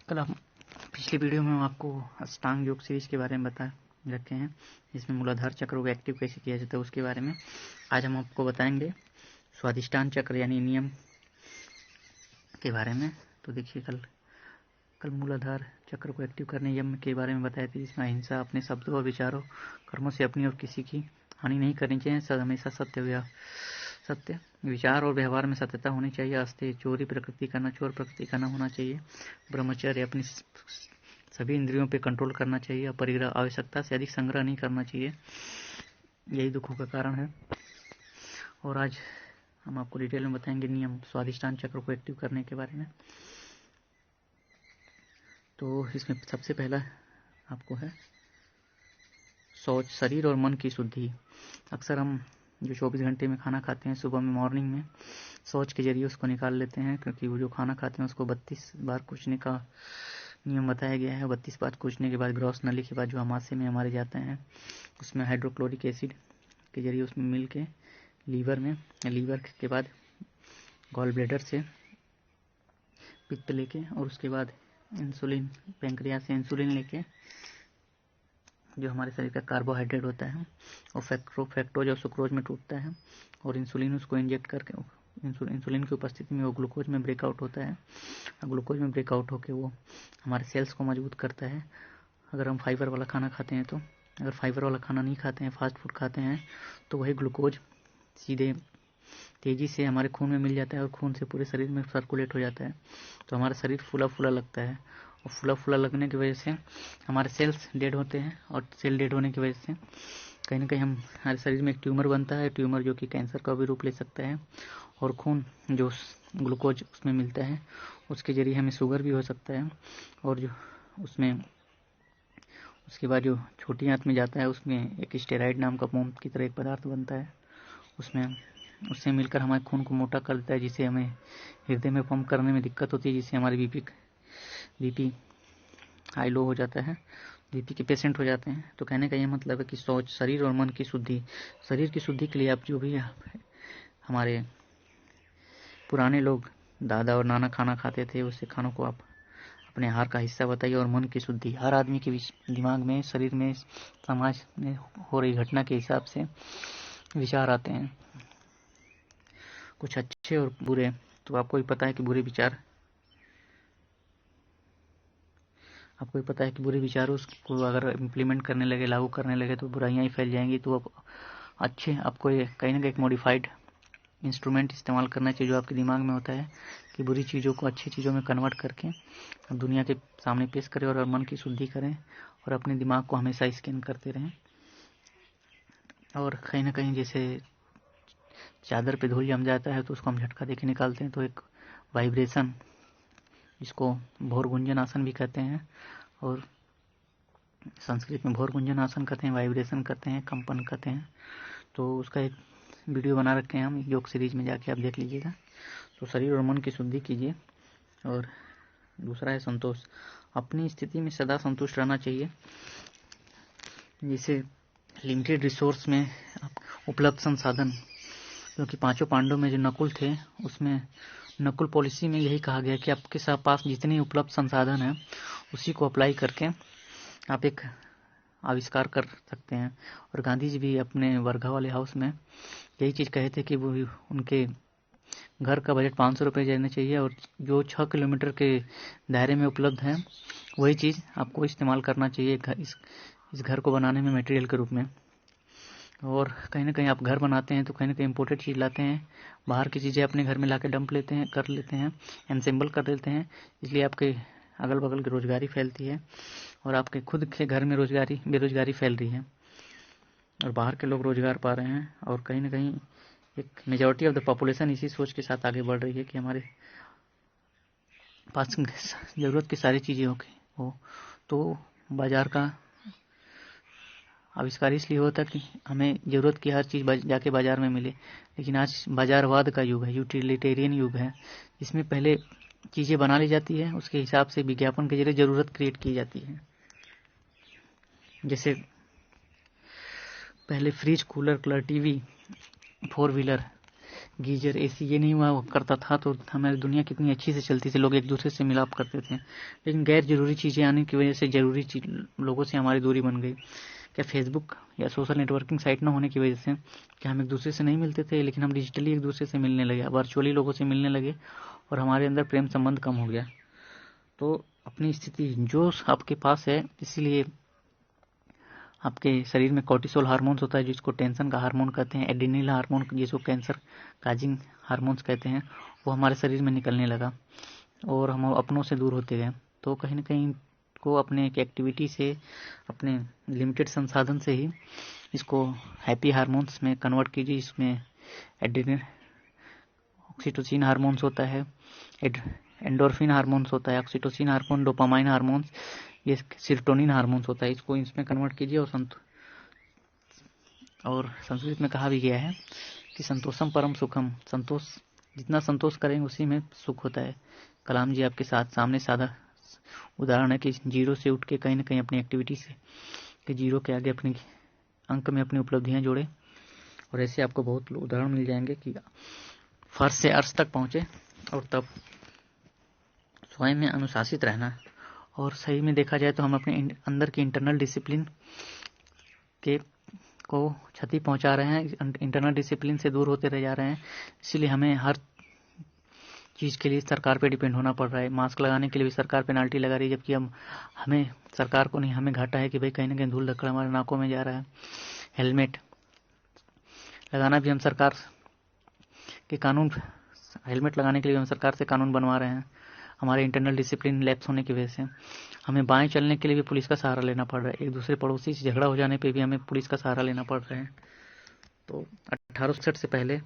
कल हम पिछली वीडियो में हम आपको अष्टांग योग सीरीज के बारे में बता रखे हैं, जिसमें मूलाधार चक्र को एक्टिव कैसे किया जाता है उसके बारे में। आज हम आपको बताएंगे स्वाधिष्ठान चक्र यानी नियम के बारे में। तो देखिए, कल मूलाधार चक्र को एक्टिव करने यम के बारे में बताए थे, जिसमें अहिंसा, अपने शब्दों और विचारों कर्मों से अपनी और किसी की हानि नहीं करनी चाहिए, हमेशा सत्य विचार और व्यवहार में सत्यता होनी चाहिए, अस्तेय चोर प्रकृति का न होना चाहिए, ब्रह्मचर्य, अपनी सभी इंद्रियों पे कंट्रोल करना चाहिए, अपरिग्रह, आवश्यकता से अधिक संग्रह नहीं करना चाहिए, यही दुखों का कारण है। और आज हम आपको डिटेल में बताएंगे नियम स्वाधिष्ठान चक्र को एक्टिव करने के बारे में। तो इसमें सबसे पहला आपको है शौच, शरीर और मन की शुद्धि। अक्सर हम जो 24 घंटे में खाना खाते हैं, सुबह में मॉर्निंग में शौच के जरिए उसको निकाल लेते हैं, क्योंकि वो जो खाना खाते हैं उसको 32 बार कूचने का नियम बताया गया है। 32 बार कूचने के बाद ग्रॉस नली के बाद जो आमाशय में हमारे जाते हैं, उसमें हाइड्रोक्लोरिक एसिड के जरिए उसमें मिल के लीवर के बाद गॉल ब्लैडर से पित्त लेके, और उसके बाद इंसुलिन, पैंक्रियास से इंसुलिन लेके, जो हमारे शरीर का कार्बोहाइड्रेट होता है, और फ्रैक्टोज और सुक्रोज में टूटता है, और इंसुलिन उसको इंजेक्ट करके इंसुलिन की उपस्थिति में वो ग्लूकोज में ब्रेकआउट होता है। ग्लूकोज में ब्रेकआउट होकर वो हमारे सेल्स को मजबूत करता है। अगर हम फाइबर वाला खाना खाते हैं तो, अगर फाइबर वाला खाना नहीं खाते हैं, फास्ट फूड खाते हैं, तो वही ग्लूकोज सीधे तेजी से हमारे खून में मिल जाता है और खून से पूरे शरीर में सर्कुलेट हो जाता है। तो हमारा शरीर फूला फूला लगता है, और फूला फूला लगने की वजह से हमारे सेल्स डेड होते हैं, और सेल डेड होने की वजह से कहीं ना कहीं हमारे शरीर में एक ट्यूमर बनता है, ट्यूमर जो कि कैंसर का भी रूप ले सकता है। और खून जो ग्लूकोज उसमें मिलता है, उसके जरिए हमें शुगर भी हो सकता है। और जो उसमें उसके बाद जो छोटी आंत में जाता है, उसमें एक स्टेरॉइड नाम का मोम की तरह एक पदार्थ बनता है, उससे मिलकर हमारे खून को मोटा कर देता है, जिससे हमें हृदय में पंप करने में दिक्कत होती है, जिससे हमारे बीपी हाई लो हो जाता है, बीपी के पेशेंट हो जाते हैं। तो कहने का ये मतलब है कि शौच, शरीर और मन की शुद्धि। शरीर की शुद्धि के लिए आप जो भी हमारे पुराने लोग दादा और नाना खाना खाते थे, उससे खानों को आप अपने आहार का हिस्सा बताइए। और मन की शुद्धि, हर आदमी के दिमाग में, शरीर में, समाज में हो रही घटना के हिसाब से विचार आते हैं, कुछ अच्छे और बुरे। तो आपको भी पता है कि बुरे विचारों को अगर इम्प्लीमेंट करने लगे, लागू करने लगे, तो बुराइयां ही फैल जाएंगी। तो आपको ये कहीं ना कहीं एक मॉडिफाइड इंस्ट्रूमेंट इस्तेमाल करना चाहिए, जो आपके दिमाग में होता है, कि बुरी चीज़ों को अच्छी चीज़ों में कन्वर्ट करके दुनिया के सामने पेश करें, और मन की शुद्धि करें, और अपने दिमाग को हमेशा स्कैन करते रहें। और कहीं ना कहीं जैसे चादर पे धूल जम जाता है, तो उसको हम झटका देके निकालते हैं, तो एक वाइब्रेशन, जिसको भोर गुंजन आसन भी कहते हैं, और संस्कृत में भोर गुंजन आसन कहते हैं, वाइब्रेशन कहते हैं, कंपन कहते हैं। तो उसका एक वीडियो बना रखे हैं हम योग सीरीज में, जाके आप देख लीजिएगा। तो शरीर और मन की शुद्धि कीजिए। और दूसरा है संतोष, अपनी स्थिति में सदा संतुष्ट रहना चाहिए। जैसे लिमिटेड रिसोर्स में उपलब्ध संसाधन, क्योंकि पांचों पांडवों में जो नकुल थे, उसमें नकुल पॉलिसी में यही कहा गया कि आपके पास जितनी उपलब्ध संसाधन है, उसी को अप्लाई करके आप एक आविष्कार कर सकते हैं। और गांधी जी भी अपने वर्घा वाले हाउस में यही चीज़ कहे थे कि वो उनके घर का बजट 500 रुपये देना चाहिए, और जो 6 किलोमीटर के दायरे में उपलब्ध है, वही चीज़ आपको इस्तेमाल करना चाहिए इस घर को बनाने में, मटेरियल के रूप में। और कहीं ना कहीं आप घर बनाते हैं तो कहीं ना कहीं इम्पोर्टेड चीज़ लाते हैं, बाहर की चीज़ें अपने घर में ला के डंप लेते हैं, एनसेंबल कर देते हैं, इसलिए आपके अगल बगल की रोजगारी फैलती है, और आपके खुद के घर में बेरोजगारी फैल रही है, और बाहर के लोग रोजगार पा रहे हैं। और कहीं ना कहीं एक मेजॉरिटी ऑफ द पॉपुलेशन इसी सोच के साथ आगे बढ़ रही है कि हमारे पास ज़रूरत की सारी चीज़ें हो। तो बाज़ार का आविष्कार इसलिए होता है कि हमें ज़रूरत की हर चीज़ जाके बाज़ार में मिले। लेकिन आज बाज़ारवाद का युग है, यूटिलिटेरियन युग है, जिसमें पहले चीज़ें बना ली जाती है, उसके हिसाब से विज्ञापन के जरिए ज़रूरत क्रिएट की जाती है। जैसे पहले fridge, cooler, TV, 4 wheeler, geyser, AC ये नहीं हुआ करता था तो हमारी दुनिया कितनी अच्छी से चलती थी, लोग एक दूसरे से मिलाप करते थे। लेकिन गैर जरूरी चीज़ें आने की वजह से जरूरी लोगों से हमारी दूरी बन गई। क्या फेसबुक या सोशल नेटवर्किंग साइट ना होने की वजह से क्या हम एक दूसरे से नहीं मिलते थे, लेकिन हम डिजिटली एक दूसरे से मिलने लगे, वर्चुअली लोगों से मिलने लगे और हमारे अंदर प्रेम संबंध कम हो गया। तो अपनी स्थिति जो आपके पास है, इसीलिए आपके शरीर में कोर्टिसोल हार्मोन्स होता है जिसको टेंशन का हार्मोन कहते हैं, एड्रेनल हार्मोन जिसको कैंसर काजिंग हार्मोन्स कहते हैं, वो हमारे शरीर में निकलने लगा और हम अपनों से दूर होते गए। तो कहीं ना कहीं को अपने एक एक्टिविटी से, अपने लिमिटेड संसाधन से ही इसको हैप्पी हार्मोन्स में कन्वर्ट कीजिए। इसमें एड्रेनल, ऑक्सीटोसिन हार्मोन्स होता है, एंडोर्फिन हार्मोन्स होता है, ऑक्सीटोसिन हार्मोन, डोपामाइन हार्मोन्स, ये सेरोटोनिन हार्मोन्स होता है। इसको इसमें कन्वर्ट कीजिए और संस्कृत में कहा भी गया है कि संतोषम परम सुखम, संतोष जितना संतोष करेंगे उसी में सुख होता है। कलाम जी आपके साथ सामने सादा उदाहरण है कि जीरो से उठ के कहीं ना कहीं अपनी एक्टिविटी से कि जीरो के आगे अपने अंक में अपनी उपलब्धियां जोड़े, और ऐसे आपको बहुत उदाहरण मिल जाएंगे कि फर्श से अर्श तक पहुंचे। और तब स्वयं में अनुशासित रहना, और सही में देखा जाए तो हम अपने अंदर की इंटरनल डिसिप्लिन के को क्षति पहुंचा रहे हैं, इंटरनल डिसिप्लिन से दूर होते रह जा रहे हैं। इसीलिए हमें हर चीज़ के लिए सरकार पे डिपेंड होना पड़ रहा है। मास्क लगाने के लिए भी सरकार पेनाल्टी लगा रही है, जबकि हमें सरकार को नहीं, हमें घाटा है कि भाई कहीं ना कहीं धूल धक्कड़ हमारे नाकों में जा रहा है। हेलमेट लगाना भी हम सरकार के कानून, हेलमेट लगाने के लिए हम सरकार से कानून बनवा रहे हैं। हमारे इंटरनल डिसिप्लिन लैप्स होने की वजह से हमें बाएं चलने के लिए भी पुलिस का सहारा लेना पड़ रहा है। एक दूसरे पड़ोसी से झगड़ा हो जाने पे भी हमें पुलिस का सहारा लेना पड़ रहा है। तो 1860 से पहले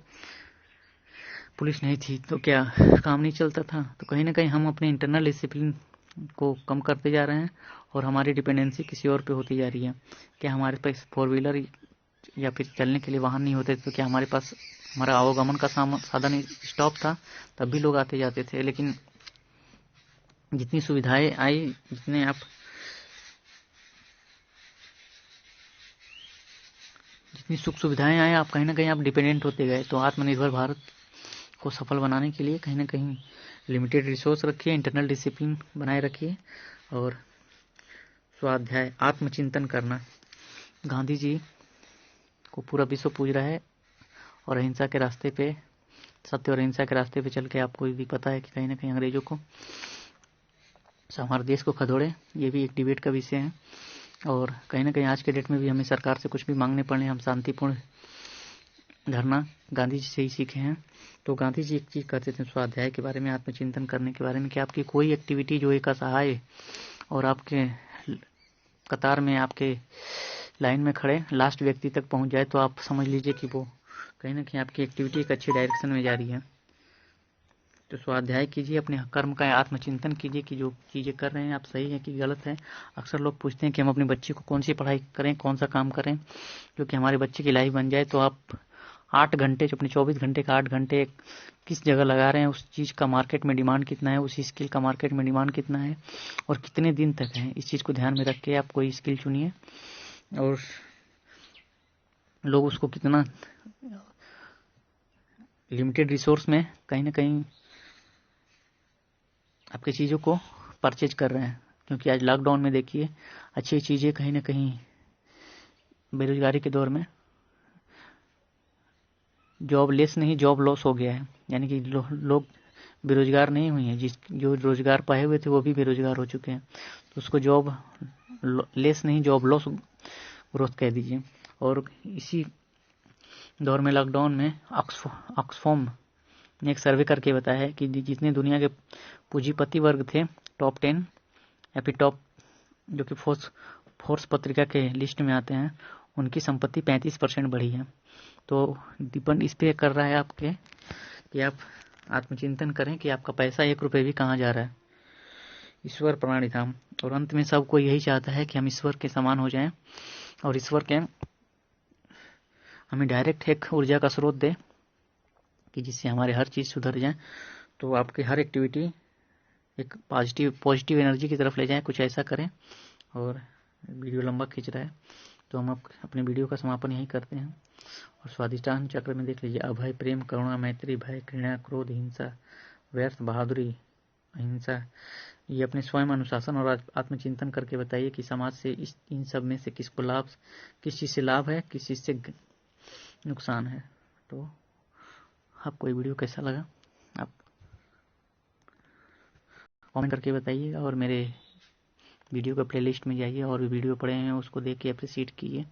पुलिस नहीं थी तो क्या काम नहीं चलता था? तो कहीं ना कहीं हम अपने इंटरनल डिसिप्लिन को कम करते जा रहे हैं और हमारी डिपेंडेंसी किसी और पे होती जा रही है। क्या हमारे पास 4 व्हीलर या फिर चलने के लिए वाहन नहीं होते तो क्या हमारे पास हमारा आवागमन का साधन स्टॉप था, तब भी लोग आते जाते थे। लेकिन जितनी सुविधाएं आई, जितनी सुख सुविधाएं आए, आप कहीं ना कहीं आप डिपेंडेंट होते गए। तो आत्मनिर्भर भारत को सफल बनाने के लिए कहीं ना कहीं लिमिटेड रिसोर्स रखिए, इंटरनल डिसिप्लिन बनाए रखिए और स्वाध्याय, आत्मचिंतन करना। गांधी जी को पूरा विश्व पूज रहा है और अहिंसा के रास्ते पे, सत्य और अहिंसा के रास्ते पे चल के आपको भी पता है कि कहीं ना कहीं अंग्रेजों को, हमारे देश को खदोड़े। ये भी एक डिबेट का विषय है। और कहीं ना कहीं आज के डेट में भी हमें सरकार से कुछ भी मांगने पड़े, हम शांतिपूर्ण धरना गांधी जी से ही सीखे हैं। तो गांधी जी एक चीज कहते थे स्वाध्याय के बारे में, आत्मचिंतन करने के बारे में, कि आपकी कोई एक्टिविटी जो एक असहाय और आपके कतार में, आपके लाइन में खड़े लास्ट व्यक्ति तक पहुंच जाए, तो आप समझ लीजिए कि वो कहीं ना कहीं आपकी एक्टिविटी एक अच्छी डायरेक्शन में जा रही है। तो स्वाध्याय कीजिए, अपने कर्म का आत्मचिंतन कीजिए कि जो चीज़ें कर रहे हैं आप सही है कि गलत है। अक्सर लोग पूछते हैं कि हम अपने बच्चे को कौन सी पढ़ाई करें, कौन सा काम करें जो कि हमारे बच्चे की लाइफ बन जाए। तो आप 8 घंटे, जो अपने 24 घंटे का 8 घंटे किस जगह लगा रहे हैं, उस चीज़ का मार्केट में डिमांड कितना है, उस स्किल का मार्केट में डिमांड कितना है और कितने दिन तक है, इस चीज़ को ध्यान में रख के आप कोई स्किल चुनिए और लोग उसको कितना लिमिटेड रिसोर्स में कहीं ना कहीं आपकी चीज़ों को परचेज कर रहे हैं। क्योंकि आज लॉकडाउन में देखिए अच्छी चीज़ें कहीं ना कहीं बेरोजगारी के दौर में जॉब लेस नहीं, जॉब लॉस हो गया है। यानी कि लोग बेरोजगार नहीं हुए हैं, जो रोजगार पाए हुए थे वो भी बेरोजगार हो चुके हैं। तो उसको जॉब लेस नहीं, जॉब लॉस ग्रोथ कह दीजिए। और इसी दौर में लॉकडाउन में ऑक्सफॉर्म ने एक सर्वे करके बताया है कि जितने दुनिया के पूंजीपति वर्ग थे, टॉप 10 या फिर टॉप, जो कि फोर्स पत्रिका के लिस्ट में आते हैं, उनकी संपत्ति 35% बढ़ी है। तो डिपेंड इस पे कर रहा है आपके कि आप आत्मचिंतन करें कि आपका पैसा 1 रुपये भी कहाँ जा रहा है। ईश्वर प्राणिधाम। और अंत में सबको यही चाहता है कि हम ईश्वर के समान हो जाएं और ईश्वर के हमें डायरेक्ट एक ऊर्जा का स्रोत दे कि जिससे हमारे हर चीज़ सुधर जाए। तो आपकी हर एक्टिविटी एक पॉजिटिव एनर्जी की तरफ ले जाए। कुछ ऐसा करें। और वीडियो लंबा खींच रहा है तो हम अपने वीडियो का समापन यहीं करते हैं। और स्वाधिष्ठान चक्र में देख लीजिए, अभय, प्रेम, करुणा, मैत्री, भय, घृणा, क्रोध, हिंसा, व्यर्थ, बहादुरी, अहिंसा। ये अपने स्वयं अनुशासन और आत्मचिंतन करके बताइए कि समाज से इन सब में से किसको लाभ, किस चीज़ से लाभ है, किस चीज़ से नुकसान है। तो आपको ये वीडियो कैसा लगा आप कमेंट करके बताइएगा। और मेरे वीडियो का प्लेलिस्ट में जाइए और भी वीडियो पड़े हैं, उसको देख के अप्रिशिएट कीजिए।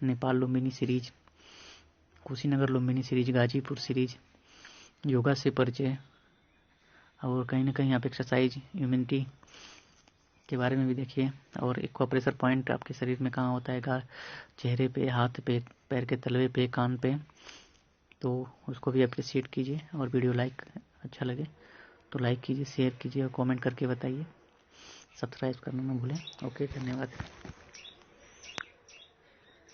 Nepal Lumbini series, Kushinagar Lumbini series, Ghazipur series, yoga से परिचय, और कहीं ना कहीं आप एक्सरसाइज, इम्यूनिटी के बारे में भी देखिए। और एक्वाप्रेशर पॉइंट आपके शरीर में कहाँ होता है, चेहरे पे, हाथ पे, पैर के तलवे पे, कान पे, तो उसको भी अप्रिशिएट कीजिए। और वीडियो लाइक अच्छा लगे तो लाइक कीजिए, शेयर कीजिए और कमेंट करके बताइए। सब्सक्राइब करना ना भूलें। ओके, धन्यवाद।